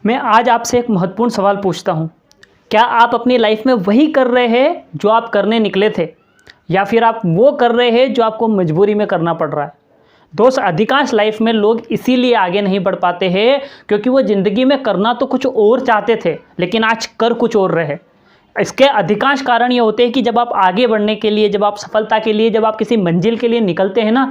मैं आज आपसे एक महत्वपूर्ण सवाल पूछता हूँ। क्या आप अपनी लाइफ में वही कर रहे हैं जो आप करने निकले थे, या फिर आप वो कर रहे हैं जो आपको मजबूरी में करना पड़ रहा है? दोस्त, अधिकांश लाइफ में लोग इसीलिए आगे नहीं बढ़ पाते हैं क्योंकि वो ज़िंदगी में करना तो कुछ और चाहते थे लेकिन आज कर कुछ और रहे। इसके अधिकांश कारण ये होते हैं कि जब आप आगे बढ़ने के लिए, जब आप सफलता के लिए, जब आप किसी मंजिल के लिए निकलते हैं ना,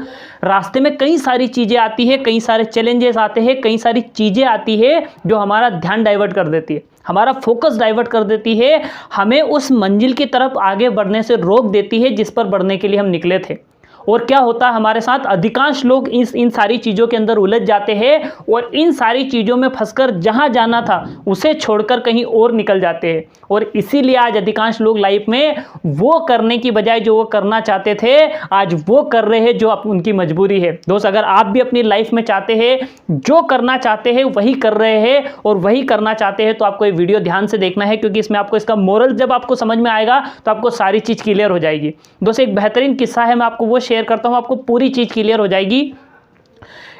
रास्ते में कई सारी चीज़ें आती है, कई सारे चैलेंजेस आते हैं, कई सारी चीज़ें आती है जो हमारा ध्यान डाइवर्ट कर देती है, हमारा फोकस डाइवर्ट कर देती है, हमें उस मंजिल की तरफ आगे बढ़ने से रोक देती है जिस पर बढ़ने के लिए हम निकले थे। और क्या होता है हमारे साथ, अधिकांश लोग इन सारी चीज़ों के अंदर उलझ जाते हैं और इन सारी चीज़ों में फंसकर जहां जाना था उसे छोड़कर कहीं और निकल जाते हैं। और इसीलिए आज अधिकांश लोग लाइफ में वो करने की बजाय जो वो करना चाहते थे, आज वो कर रहे हैं जो उनकी मजबूरी है। दोस्त, अगर आप भी अपनी लाइफ में चाहते हैं, जो करना चाहते हैं वही कर रहे हैं और वही करना चाहते हैं, तो आपको ये वीडियो ध्यान से देखना है क्योंकि इसमें आपको इसका मोरल जब आपको समझ में आएगा तो आपको सारी चीज़ क्लियर हो जाएगी। दोस्त, एक बेहतरीन किस्सा है, मैं आपको वो शेयर करता हूं, आपको पूरी चीज क्लियर हो जाएगी।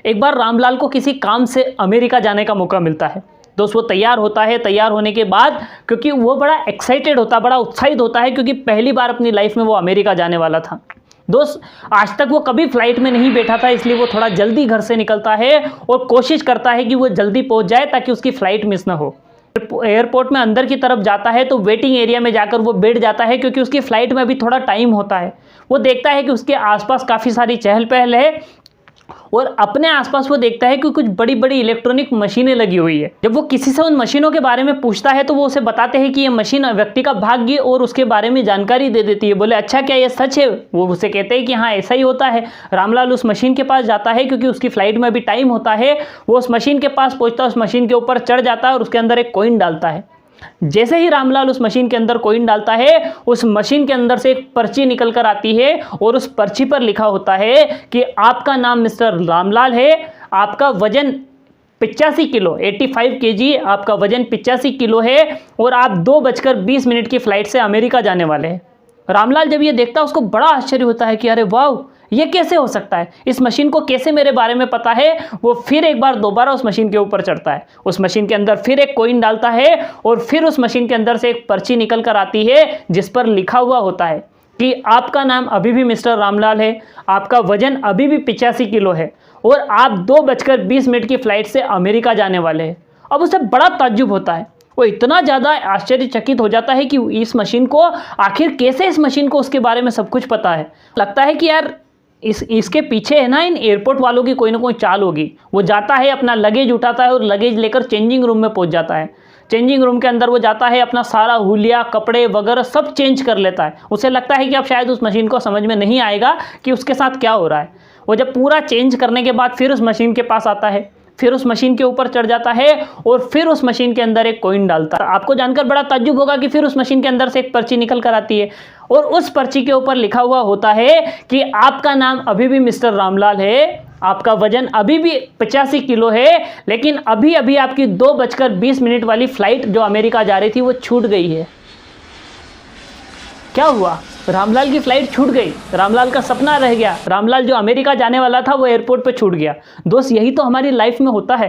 एक बार रामलाल को किसी काम से अमेरिका जाने का मौका मिलता है। दोस्त, वो तैयार होता है। तैयार होने के बाद क्योंकि वो बड़ा एक्साइटेड होता है, बड़ा उत्साहित होता है क्योंकि पहली बार अपनी लाइफ में वो अमेरिका जाने वाला था। दोस्त, आज तक वो कभी फ्लाइट में नहीं बैठा था, इसलिए वो थोड़ा जल्दी घर से निकलता है और कोशिश करता है कि वो जल्दी पहुंच जाए ताकि उसकी फ्लाइट मिस ना हो। एयरपोर्ट में अंदर की तरफ जाता है तो वेटिंग एरिया में जाकर वो बैठ जाता है क्योंकि उसकी फ्लाइट में अभी थोड़ा टाइम होता है। वो देखता है कि उसके आसपास काफ़ी सारी चहल पहल है और अपने आसपास वो देखता है कि कुछ बड़ी बड़ी इलेक्ट्रॉनिक मशीनें लगी हुई है। जब वो किसी से उन मशीनों के बारे में पूछता है तो वो उसे बताते हैं कि ये मशीन व्यक्ति का भाग्य और उसके बारे में जानकारी दे देती है। बोले, अच्छा क्या ये सच है? वो उसे कहते हैं कि हाँ, ऐसा ही होता है। रामलाल उस मशीन के पास जाता है क्योंकि उसकी फ्लाइट में अभी टाइम होता है। वो उस मशीन के पास पहुंचता है, उस मशीन के ऊपर चढ़ जाता है और उसके अंदर एक कॉइन डालता है। जैसे ही रामलाल उस मशीन के अंदर कॉइन डालता है, उस मशीन के अंदर से एक पर्ची निकल कर आती है और उस पर्ची पर लिखा होता है कि आपका नाम मिस्टर रामलाल है, आपका वजन 85 किलो 85 kg, आपका वजन 85 किलो है और आप 2:20 की फ्लाइट से अमेरिका जाने वाले हैं। रामलाल जब ये देखता है उसको बड़ा आश्चर्य होता है कि अरे वाह, ये कैसे हो सकता है, इस मशीन को कैसे मेरे बारे में पता है। वो फिर एक बार दोबारा उस मशीन के ऊपर चढ़ता है, उस मशीन के अंदर फिर एक कॉइन डालता है और फिर उस मशीन के अंदर से एक पर्ची निकल कर आती है जिस पर लिखा हुआ होता है कि आपका नाम अभी भी मिस्टर रामलाल है, आपका वजन अभी भी 85 किलो है और आप 2:20 की फ्लाइट से अमेरिका जाने वाले हैं। अब उसे बड़ा ताज्जुब होता है, वो इतना ज़्यादा आश्चर्यचकित हो जाता है कि इस मशीन को आखिर कैसे, इस मशीन को उसके बारे में सब कुछ पता है। लगता है कि यार इसके पीछे है ना इन एयरपोर्ट वालों की कोई ना कोई चाल होगी। वो जाता है, अपना लगेज उठाता है और लगेज लेकर चेंजिंग रूम में पहुंच जाता है। चेंजिंग रूम के अंदर वो जाता है, अपना सारा हुलिया, कपड़े वगैरह सब चेंज कर लेता है। उसे लगता है कि अब शायद उस मशीन को समझ में नहीं आएगा कि उसके साथ क्या हो रहा है। वो जब पूरा चेंज करने के बाद फिर उस मशीन के पास आता है, फिर उस मशीन के ऊपर चढ़ जाता है और फिर उस मशीन के अंदर एक कॉइन डालता है। आपको जानकर बड़ा ताज्जुब होगा कि फिर उस मशीन के अंदर से एक पर्ची निकल कर आती है और उस पर्ची के ऊपर लिखा हुआ होता है कि आपका नाम अभी भी मिस्टर रामलाल है, आपका वजन अभी भी 85 किलो है, लेकिन अभी अभी आपकी 2:20 वाली फ्लाइट जो अमेरिका जा रही थी वो छूट गई है। क्या हुआ? रामलाल की फ्लाइट छूट गई, रामलाल का सपना रह गया। रामलाल जो अमेरिका जाने वाला था वो एयरपोर्ट पे छूट गया। दोस्त, यही तो हमारी लाइफ में होता है।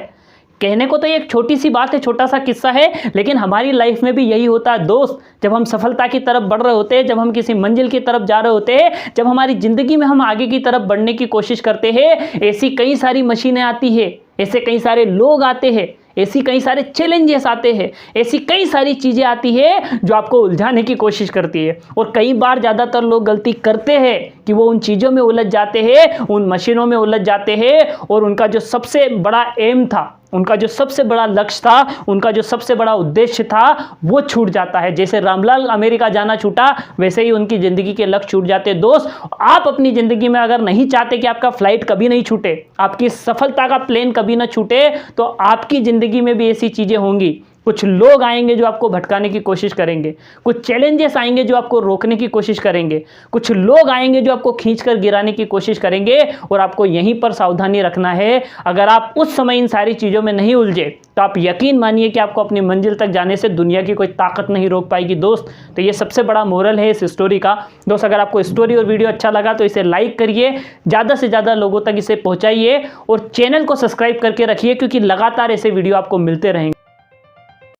कहने को तो ये एक छोटी सी बात है, छोटा सा किस्सा है, लेकिन हमारी लाइफ में भी यही होता है। दोस्त, जब हम सफलता की तरफ बढ़ रहे होते हैं, जब हम किसी मंजिल की तरफ जा रहे होते हैं, जब हमारी ज़िंदगी में हम आगे की तरफ बढ़ने की कोशिश करते हैं, ऐसी कई सारी मशीनें आती है, ऐसे कई सारे लोग आते हैं, ऐसी कई सारे चैलेंजेस आते हैं, ऐसी कई सारी चीज़ें आती है जो आपको उलझाने की कोशिश करती है। और कई बार ज़्यादातर लोग गलती करते हैं कि वो उन चीज़ों में उलझ जाते हैं, उन मशीनों में उलझ जाते हैं और उनका जो सबसे बड़ा एम था, उनका जो सबसे बड़ा लक्ष्य था, उनका जो सबसे बड़ा उद्देश्य था, वो छूट जाता है। जैसे रामलाल अमेरिका जाना छूटा, वैसे ही उनकी ज़िंदगी के लक्ष्य छूट जाते। दोस्त, आप अपनी ज़िंदगी में अगर नहीं चाहते कि आपका फ्लाइट कभी नहीं छूटे, आपकी सफलता का प्लेन कभी ना छूटे, तो आपकी ज़िंदगी में भी ऐसी चीज़ें होंगी। कुछ लोग आएंगे जो आपको भटकाने की कोशिश करेंगे, कुछ चैलेंजेस आएंगे जो आपको रोकने की कोशिश करेंगे, कुछ लोग आएंगे जो आपको खींचकर गिराने की कोशिश करेंगे और आपको यहीं पर सावधानी रखना है। अगर आप उस समय इन सारी चीज़ों में नहीं उलझे तो आप यकीन मानिए कि आपको अपनी मंजिल तक जाने से दुनिया की कोई ताकत नहीं रोक पाएगी। दोस्त, तो ये सबसे बड़ा मोरल है इस स्टोरी का। दोस्त, अगर आपको स्टोरी और वीडियो अच्छा लगा तो इसे लाइक करिए, ज़्यादा से ज़्यादा लोगों तक इसे पहुँचाइए और चैनल को सब्सक्राइब करके रखिए क्योंकि लगातार ऐसे वीडियो आपको मिलते रहेंगे।